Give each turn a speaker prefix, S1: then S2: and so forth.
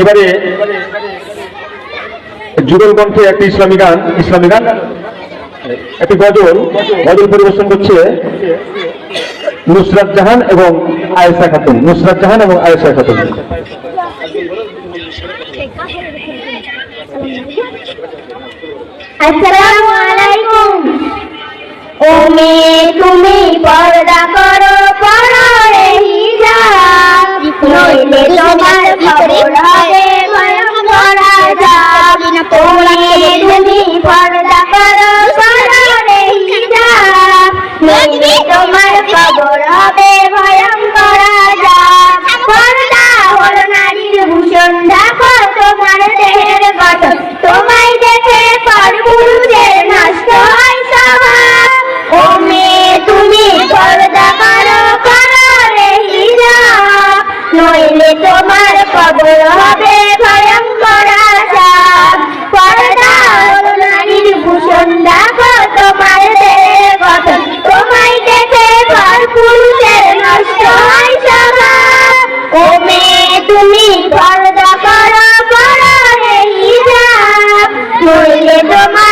S1: এবারে যুগল কণ্ঠে একটি ইসলামী গান একটি গজল পরিবেশন করছে নুসরাত জাহান এবং আয়েশা খাতুন।
S2: আসসালামু আলাইকুম। ও মেয়ে তুমি পর্দা করো, পরো রে হিজাব, নইলে তোমার খবর হবে ভয়ঙ্কর আযাব। ও মেয়ে তুমি পর্দা করো, পরো রে হিজাব, নইলে তোমার খবর হবে ভয়ঙ্কর আযাব। পর্দা হলো নারীর ভূষণ, দেখো তোমার দেহের গঠন, তোমায় দেখে পুরুষের নষ্ট হয় স্বভাব। ও মেয়ে তুমি পর্দা করো, পরো রে হিজাব, নইলে তোমার কবর হবে ভয়ঙ্কর আযাব। পর্দা হলো নারীর ভূষণ, দেখো তোমার দেহের গঠন, তোমায় দেখে পুরুষের নষ্ট হয় স্বভাব। ও মেয়ে তুমি পর্দা করো, পরো রে হিজাব, নইলে তোমার